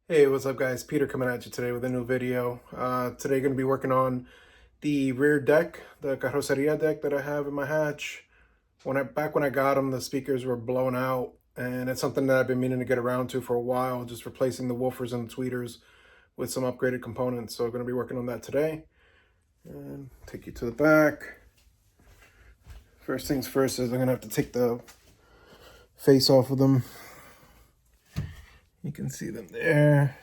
Hey, what's up guys? Peter coming at you today with a new video. Today going to be working on the rear deck, the Carrozzeria deck that I have in my hatch. Back when I got them, the speakers were blown out, and it's something that I've been meaning to get around to for a while, just replacing the woofers and the tweeters with some upgraded components. So I'm going to be working on that today. And take you to the back. First things first is I'm going to have to take the face off of them. You can see them there.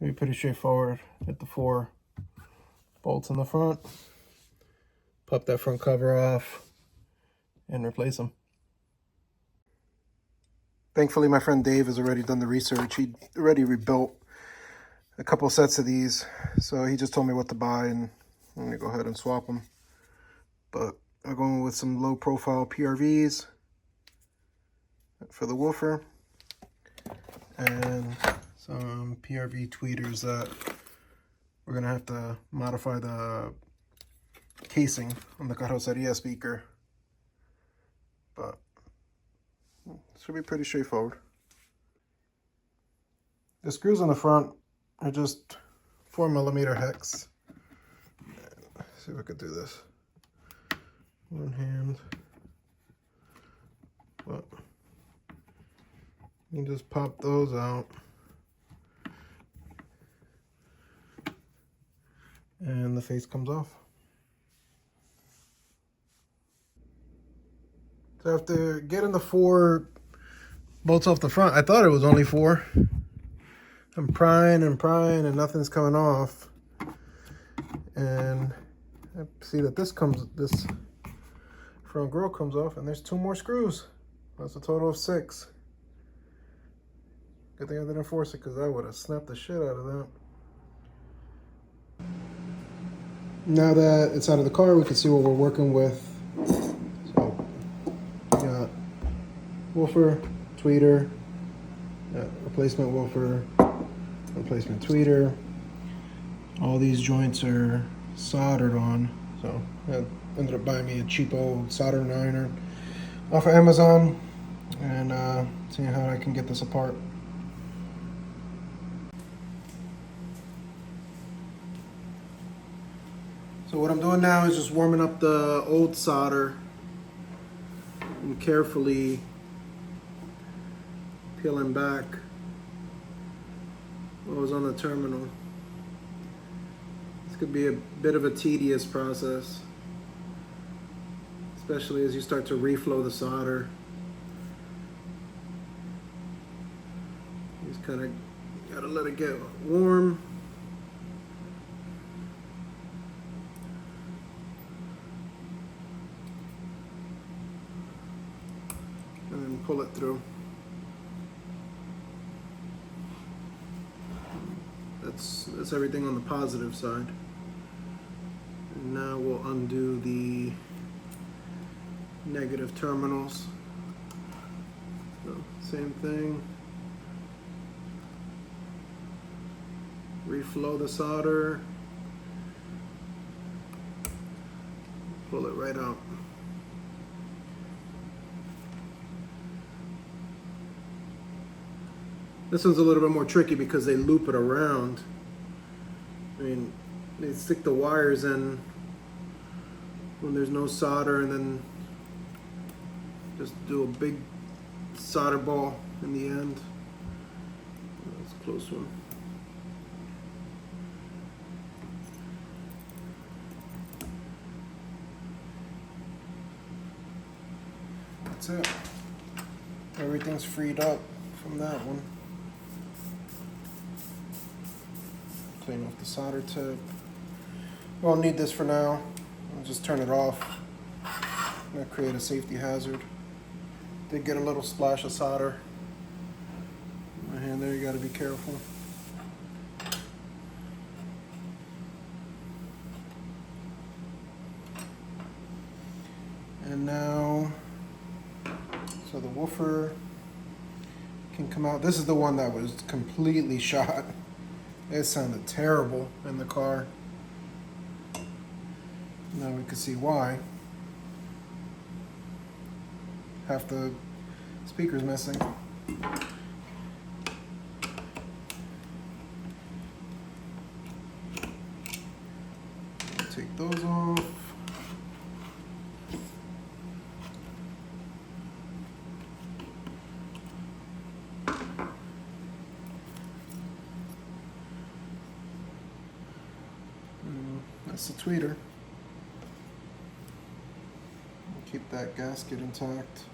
It'll be pretty straightforward. Get the 4 bolts in the front, pop that front cover off, and replace them. Thankfully, my friend Dave has already done the research. He already rebuilt a couple sets of these, so he just told me what to buy, and I'm gonna go ahead and swap them. But I'm going with some low-profile PRVs for the woofer, and some PRV tweeters that we're gonna have to modify the casing on the Carrozzeria speaker, but it should be pretty straightforward. The screws on the front are just 4mm hex. Let's see if I could do this. One hand, but you just pop those out. And the face comes off. So after getting the 4 bolts off the front, I thought it was only 4. I'm prying and nothing's coming off. And I see that this front grill comes off, and there's 2 more screws. That's a total of 6. Good thing I didn't force it, because I would have snapped the shit out of that. Now that it's out of the car, we can see what we're working with. So, we got woofer, tweeter, replacement woofer, replacement tweeter. All these joints are soldered on. So I ended up buying me a cheap old soldering iron off of Amazon, and seeing how I can get this apart. So what I'm doing now is just warming up the old solder and carefully peeling back what was on the terminal. This could be a bit of a tedious process, especially as you start to reflow the solder. You just kind of gotta let it get warm. And then pull it through. That's everything on the positive side. And now we'll undo the negative terminals. So, same thing. Reflow the solder. Pull it right out. This one's a little bit more tricky because they loop it around. I mean, they stick the wires in when there's no solder, and then just do a big solder ball in the end. That's a close one. That's it. Everything's freed up from that one. Clean off the solder tip. Won't need this for now. I'll just turn it off. I'm gonna create a safety hazard. Did get a little splash of solder in my hand there. You gotta be careful. And now, so the woofer can come out. This is the one that was completely shot. It sounded terrible in the car. Now we can see why. Half the speaker's missing. those off. That's the tweeter. Keep that gasket intact.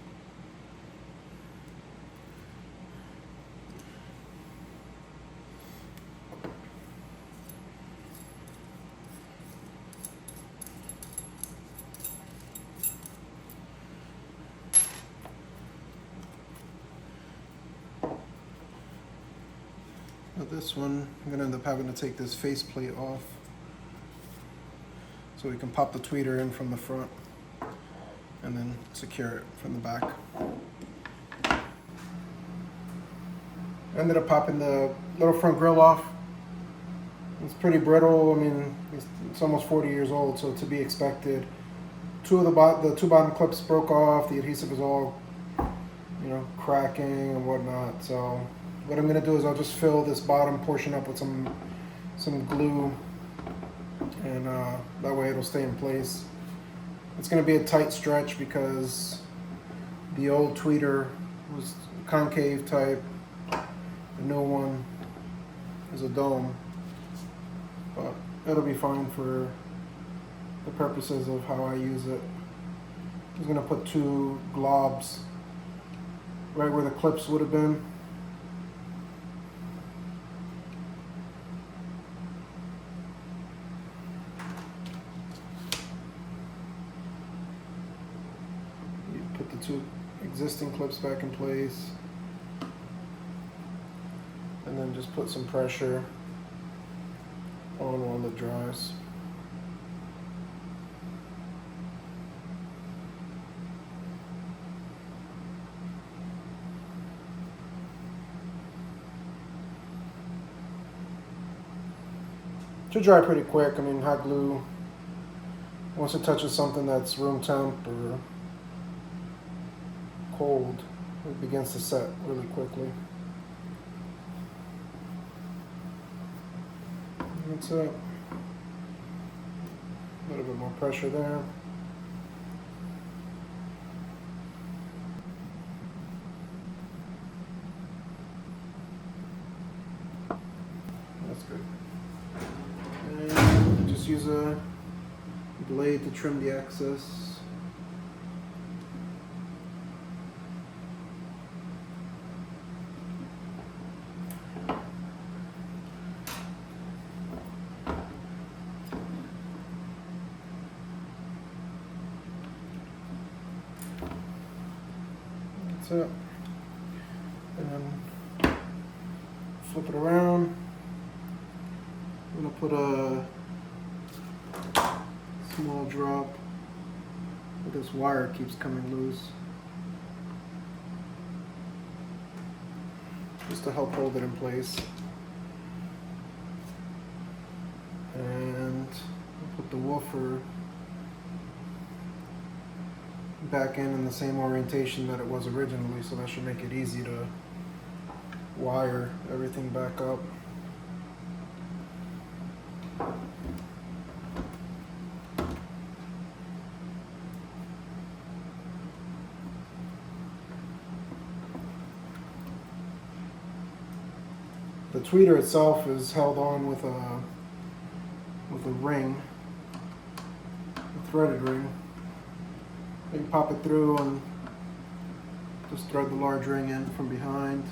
Now this one, I'm gonna end up having to take this faceplate off so we can pop the tweeter in from the front and then secure it from the back. Ended up popping the little front grill off. It's pretty brittle. I mean, it's almost 40 years old, so to be expected. The two bottom clips broke off. The adhesive is all, you know, cracking and whatnot. So what I'm gonna do is I'll just fill this bottom portion up with some glue, and that way it'll stay in place. It's gonna be a tight stretch because the old tweeter was concave type. The new one is a dome, but it'll be fine for the purposes of how I use it. I'm just gonna put 2 globs right where the clips would have been. You put the 2 existing clips back in place, and then just put some pressure on while it dries. Should dry pretty quick. I mean, hot glue, once it touches something that's room temp or cold, it begins to set really quickly. That's it. A little bit more pressure there. That's good. And just use a blade to trim the excess. That's it. And then flip it around. I'm gonna put a small drop, but this wire keeps coming loose, just to help hold it in place. And I'll put the woofer back in the same orientation that it was originally, so that should make it easy to wire everything back up. The tweeter itself is held on with a ring, a threaded ring. You can pop it through and just thread the large ring in from behind.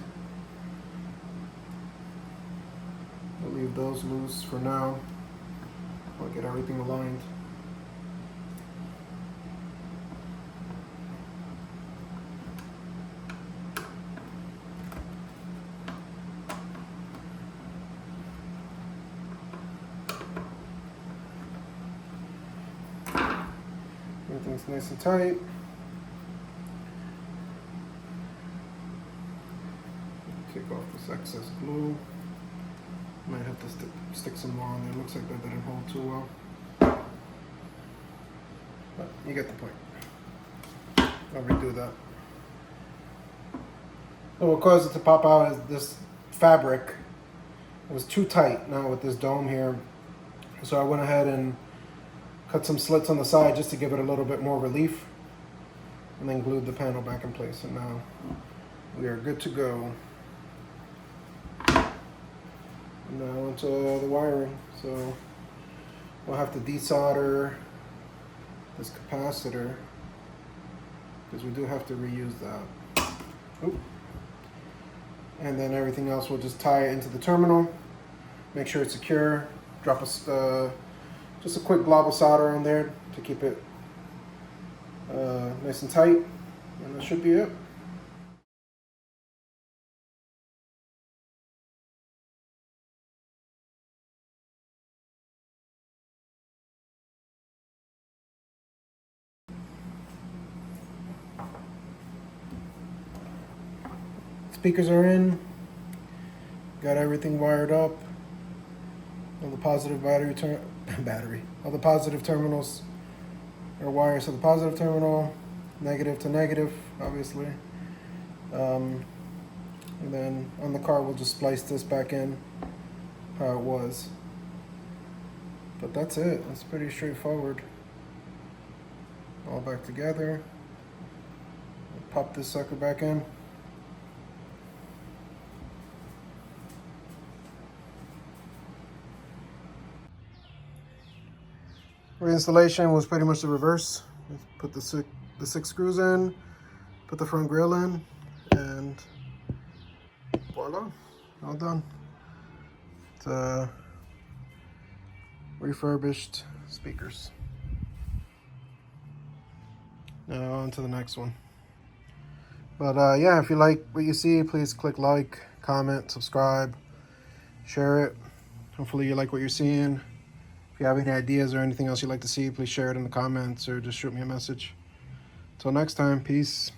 I'll leave those loose for now. I'll get everything aligned. Everything's nice and tight. Take off this excess glue. Might have to stick some more on there. Looks like that didn't hold too well. But you get the point. I'll redo that. So what caused it to pop out is this fabric. It was too tight now with this dome here. So I went ahead and cut some slits on the side just to give it a little bit more relief, and then glued the panel back in place. And now we are good to go. Now into the wiring. So we'll have to desolder this capacitor because we do have to reuse that. Oop. And then everything else we'll just tie it into the terminal. Make sure it's secure. Drop just a quick glob of solder on there to keep it nice and tight, and that should be it. Speakers are in. Got everything wired up. All the positive all the positive terminals are wired to the positive terminal, negative to negative, obviously. And then on the car, we'll just splice this back in how it was. But that's it. It's pretty straightforward. All back together. Pop this sucker back in. Reinstallation was pretty much the reverse. Put the six screws in, put the front grille in, and voila, all done. It's refurbished speakers. Now on to the next one. But yeah, if you like what you see, please click like, comment, subscribe, share it. Hopefully you like what you're seeing. If you have any ideas or anything else you'd like to see, please share it in the comments or just shoot me a message. Till next time, peace.